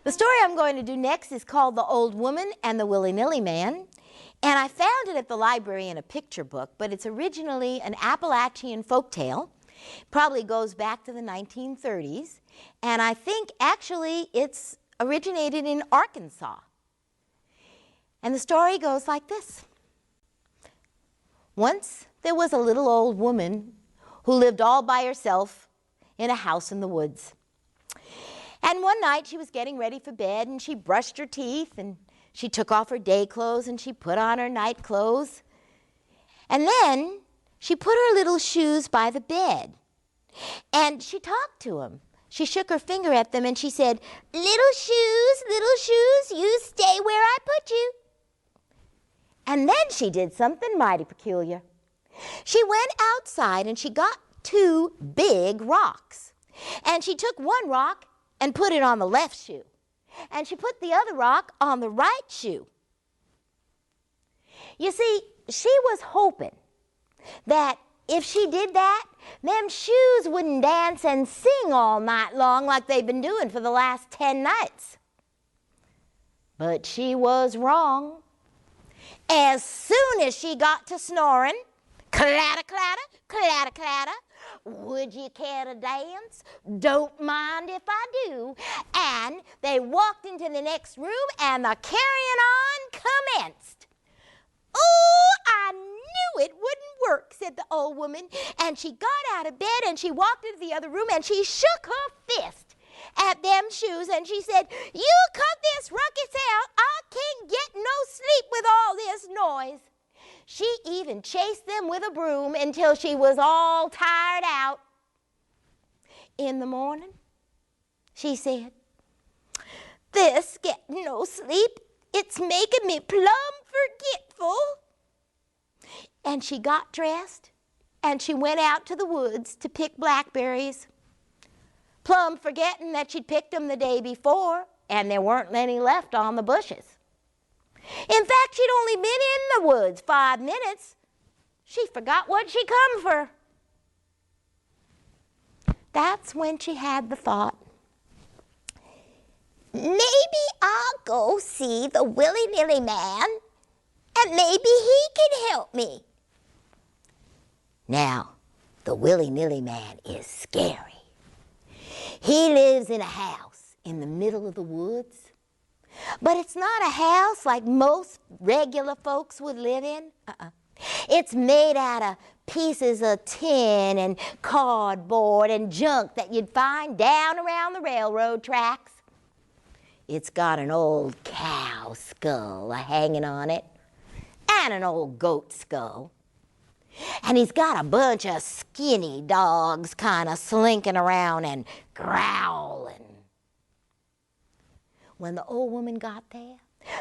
The story I'm going to do next is called The Old Woman and the Willy Nilly Man. And I found it at the library in a picture book, but it's originally an Appalachian folktale. Probably goes back to the 1930s. And I think actually it's originated in Arkansas. And the story goes like this. Once there was a little old woman who lived all by herself in a house in the woods. And one night she was getting ready for bed and she brushed her teeth and she took off her day clothes and she put on her night clothes. And then she put her little shoes by the bed and she talked to them. She shook her finger at them and she said, little shoes, you stay where I put you. And then she did something mighty peculiar. She went outside and she got two big rocks. And she took one rock and put it on the left shoe. And she put the other rock on the right shoe. You see, she was hoping that if she did that, them shoes wouldn't dance and sing all night long like they've been doing for the last 10 nights. But she was wrong. As soon as she got to snoring, clatter, clatter, clatter, clatter, would you care to dance? Don't mind if I do. And they walked into the next room and the carrying on commenced. Oh, I knew it wouldn't work, said the old woman. And she got out of bed and she walked into the other room and she shook her fist at them shoes and she said, you cut this ruckus out. I can't get no sleep with all this noise. She even chased them with a broom until she was all tired out. In the morning, she said, this getting no sleep, it's making me plumb forgetful. And she got dressed and she went out to the woods to pick blackberries, plumb forgetting that she'd picked them the day before and there weren't any left on the bushes. In fact, she'd only been in the woods 5 minutes. She forgot what she come for. That's when she had the thought, maybe I'll go see the Willy Nilly Man and maybe he can help me. Now, the Willy Nilly Man is scary. He lives in a house in the middle of the woods. But it's not a house like most regular folks would live in. It's made out of pieces of tin and cardboard and junk that you'd find down around the railroad tracks. It's got an old cow skull hanging on it and an old goat skull. And he's got a bunch of skinny dogs kind of slinking around and growling. When the old woman got there,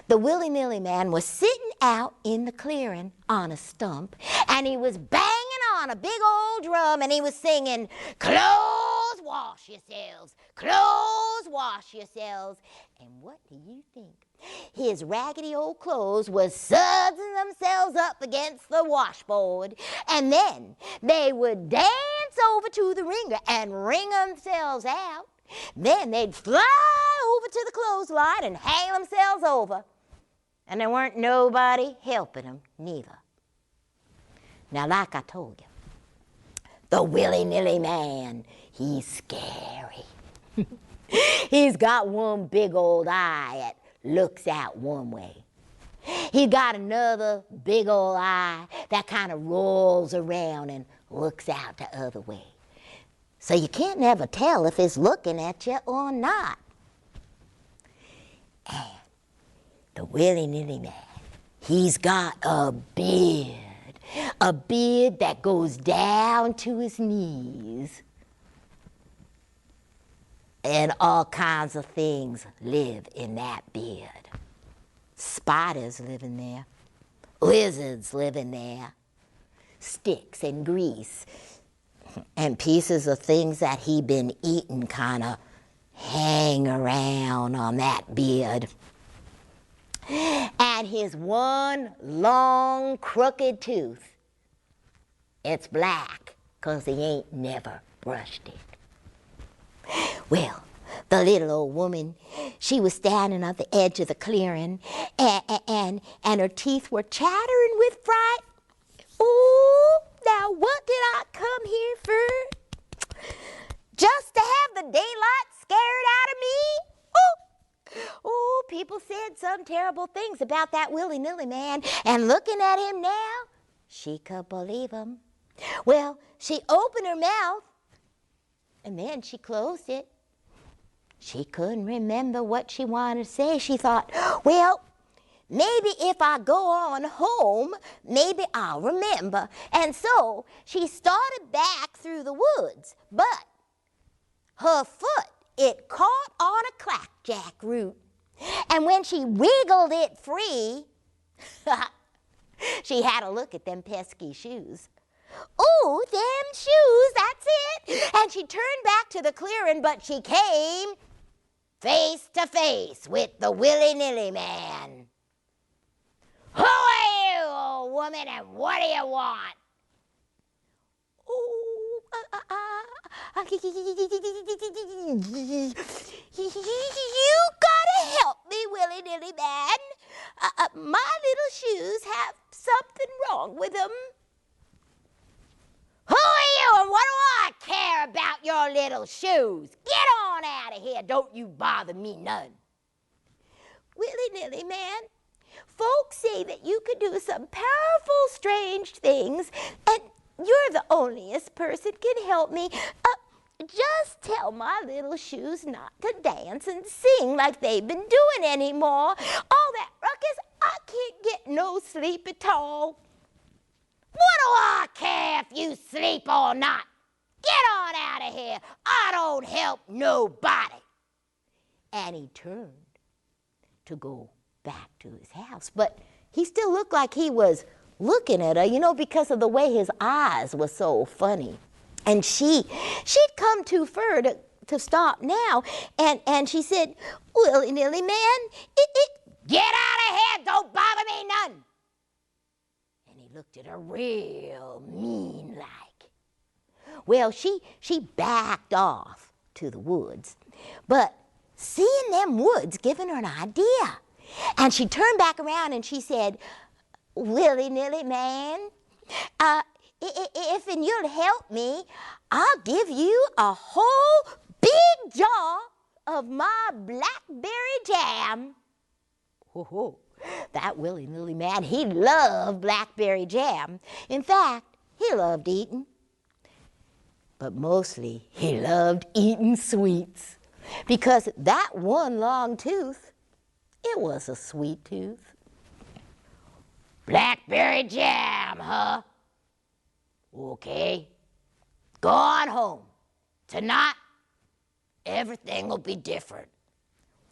the Willy Nilly Man was sitting out in the clearing on a stump, and he was banging on a big old drum, and he was singing, clothes wash yourselves, clothes wash yourselves. And what do you think? His raggedy old clothes was sudsing themselves up against the washboard, and then they would dance over to the wringer and wring themselves out. Then they'd fly over to the clothesline and hang themselves over. And there weren't nobody helping them neither. Now, like I told you, the Willy Nilly Man, he's scary. He's got one big old eye that looks out one way. He's got another big old eye that kind of rolls around and looks out the other way. So you can't never tell if it's looking at you or not. And the Willy Nilly Man, he's got a beard that goes down to his knees. And all kinds of things live in that beard. Spiders live in there. Lizards live in there. Sticks and grease and pieces of things that he'd been eating kind of hang around on that beard. And his one long crooked tooth, it's black because he ain't never brushed it. Well, the little old woman, she was standing at the edge of the clearing, and her teeth were chattering with fright. Oh, now what did I come here for? Just to have the daylight scared out of me? Oh, people said some terrible things about that Willy Nilly man, and looking at him now, she could believe him. Well, she opened her mouth, and then she closed it. She couldn't remember what she wanted to say. She thought, well, maybe if I go on home, maybe I'll remember. And so she started back through the woods, but her foot, it caught on a clackjack root. And when she wiggled it free, she had a look at them pesky shoes. Ooh, them shoes, that's it. And she turned back to the clearing, but she came face to face with the Willy Nilly man. Who are you, old woman, and what do you want? Oh, you gotta help me, Willy Nilly man. My little shoes have something wrong with them. Who are you, and what do I care about your little shoes? Get on out of here. Don't you bother me none. Willy Nilly man, folks say that you could do some powerful, strange things, and you're the onlyest person can help me. Just tell my little shoes not to dance and sing like they've been doing anymore. All that ruckus, I can't get no sleep at all. What do I care if you sleep or not? Get on out of here. I don't help nobody. And he turned to go back to his house, but he still looked like he was looking at her, you know, because of the way his eyes were so funny. And she'd come too far to stop now, and she said, Willy Nilly man, get out of here, don't bother me none. And he looked at her real mean-like. Well, she backed off to the woods, but seeing them woods given her an idea. And she turned back around and she said, Willy Nilly man, if you'll help me, I'll give you a whole big jar of my blackberry jam. Oh, that Willy Nilly man, he loved blackberry jam. In fact, he loved eating. But mostly he loved eating sweets, because that one long tooth, it was a sweet tooth. Blackberry jam, huh? Okay. Go on home. Tonight, everything will be different.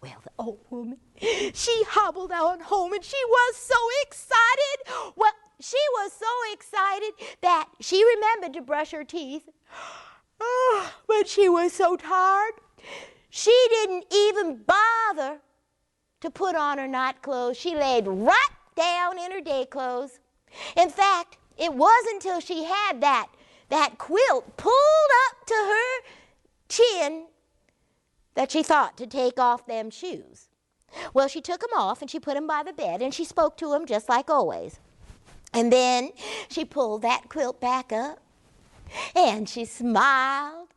Well, the old woman, she hobbled on home and she was so excited. Well, she was so excited that she remembered to brush her teeth. Oh, but she was so tired, she didn't even bother to put on her night clothes. She laid right down in her day clothes. In fact, it wasn't until she had that quilt pulled up to her chin that she thought to take off them shoes. Well, she took them off and she put them by the bed and she spoke to them just like always. And then she pulled that quilt back up and she smiled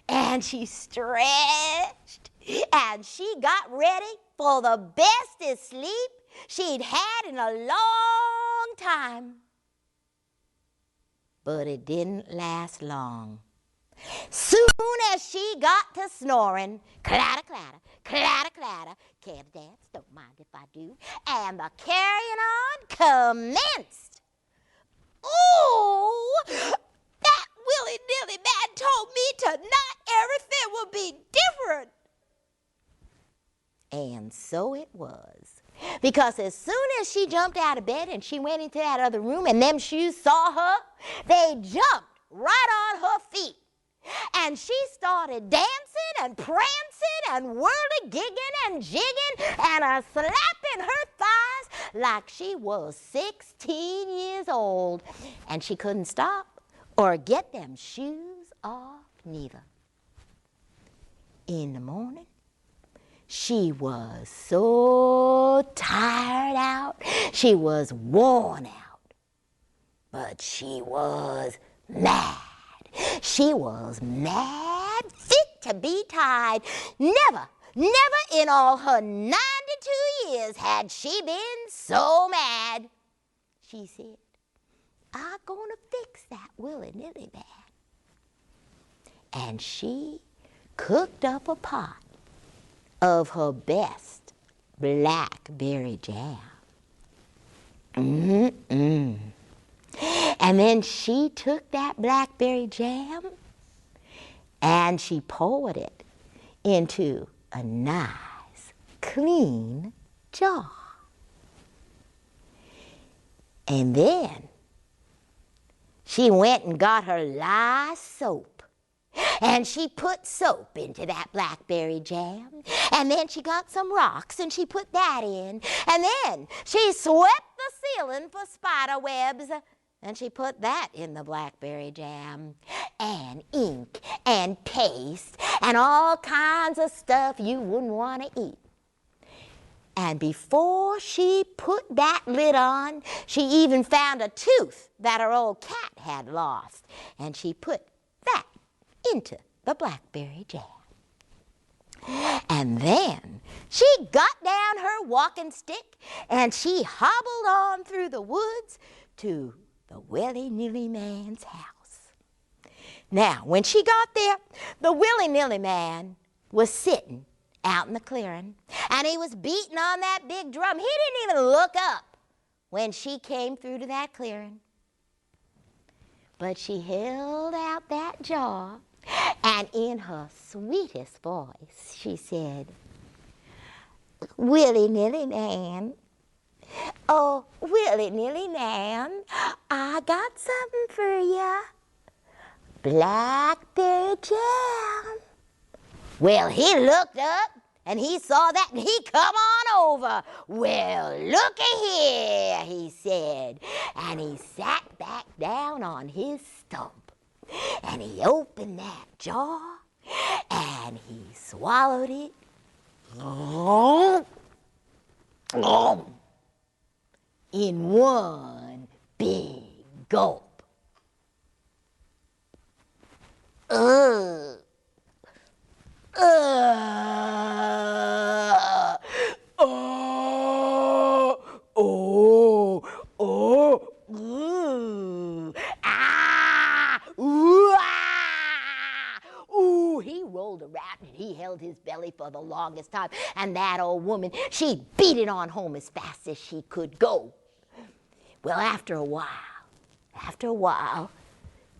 and she stretched and she got ready for the bestest sleep she'd had in a long time. But it didn't last long. Soon as she got to snoring, clatter, clatter, clatter, clatter, care to dance, don't mind if I do, and the carrying on commenced. Oh, that Willy Nilly man told me tonight everything will be different. And so it was. Because as soon as she jumped out of bed and she went into that other room and them shoes saw her, they jumped right on her feet. And she started dancing and prancing and whirling, gigging and jigging and slapping her thighs like she was 16 years old. And she couldn't stop or get them shoes off neither. In the morning, She was so tired out, she was worn out, but she was mad. She was mad, fit to be tied. Never in all her 92 years had she been so mad. She said, I'm gonna fix that Willy Nilly man. And she cooked up a pot of her best blackberry jam. And then she took that blackberry jam and she poured it into a nice, clean jar. And then she went and got her lye soap. And she put soap into that blackberry jam. And then she got some rocks and she put that in. And then she swept the ceiling for spider webs. And she put that in the blackberry jam. And ink and paste and all kinds of stuff you wouldn't want to eat. And before she put that lid on, she even found a tooth that her old cat had lost. And she put that into the blackberry jam. And then she got down her walking stick and she hobbled on through the woods to the Willy Nilly man's house. Now, when she got there, the Willy Nilly man was sitting out in the clearing, and he was beating on that big drum. He didn't even look up when she came through to that clearing. But she held out that jar, and in her sweetest voice, she said, Willy Nilly man, oh, Willy Nilly man, I got something for ya. Blackberry jam. Well, he looked up and he saw that and he come on over. Well, looky here, he said. And he sat back down on his stump and he opened that jar and he swallowed it in one big gulp. Oh, he rolled around and he held his belly for the longest time. And that old woman, she beat it on home as fast as she could go. Well, after a while,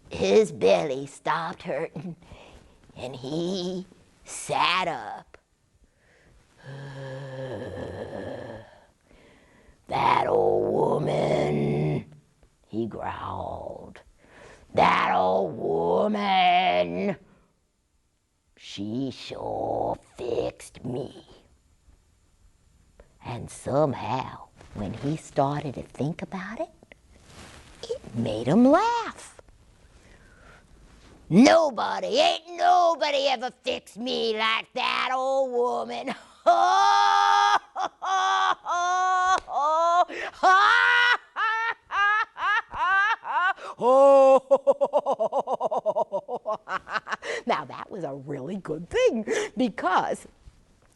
his belly stopped hurting and he sat up. That old woman, he growled. That old woman, she sure fixed me. And somehow, when he started to think about it, it made him laugh. Ain't nobody ever fixed me like that old woman. Now that was a really good thing because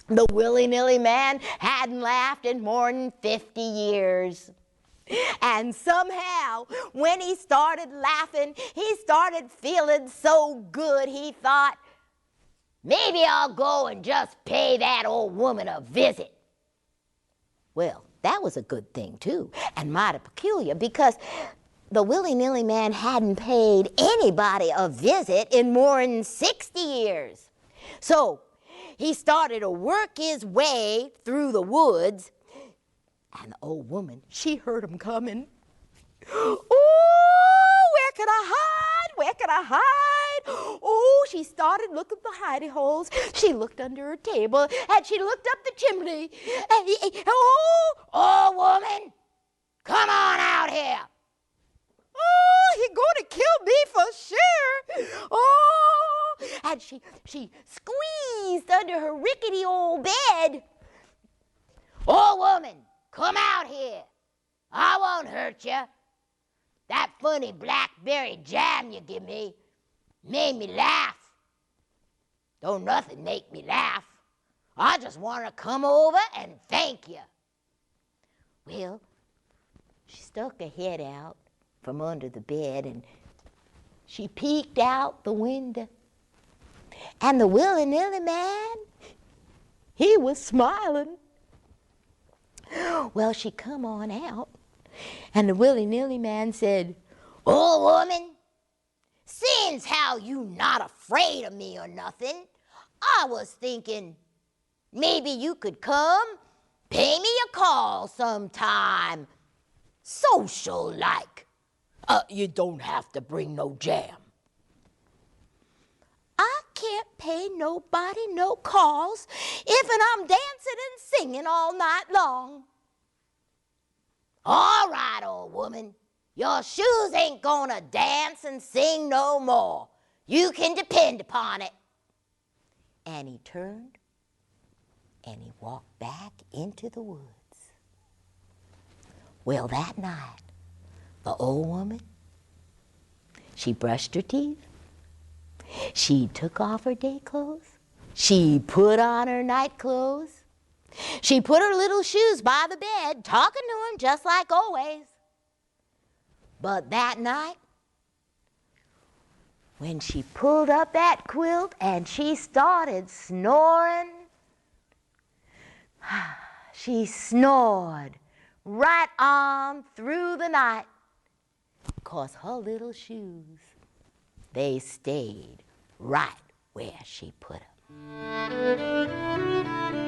the Willy Nilly man hadn't laughed in more than 50 years. And somehow, when he started laughing, he started feeling so good, he thought, maybe I'll go and just pay that old woman a visit. Well, that was a good thing, too, and mighty peculiar, because the Willy Nilly man hadn't paid anybody a visit in more than 60 years. So he started to work his way through the woods, and the old woman, she heard him coming. Oh, where can I hide? Where can I hide? Oh, she started looking for hidey holes. She looked under her table, and she looked up the chimney. Oh, woman, come on out here. Oh, he gonna kill me for sure. Oh, and she squeezed under her rickety old bed. "Old woman, come out here. I won't hurt you. That funny blackberry jam you give me made me laugh. Don't nothing make me laugh. I just want to come over and thank you." Well, she stuck her head out from under the bed and she peeked out the window. And the Willy Nilly man, he was smiling. Well, she come on out, and the Willy Nilly man said, "Old woman, seeing how you not afraid of me or nothing, I was thinking maybe you could come pay me a call sometime, social-like. You don't have to bring no jam." "I can't pay nobody no calls if I'm dancing and singing all night long." "All right, old woman, your shoes ain't gonna dance and sing no more. You can depend upon it." And he turned and he walked back into the woods. Well, that night, the old woman, she brushed her teeth. She took off her day clothes. She put on her night clothes. She put her little shoes by the bed, talking to him just like always. But that night, when she pulled up that quilt and she started snoring, she snored right on through the night, 'cause her little shoes, they stayed right where she put them.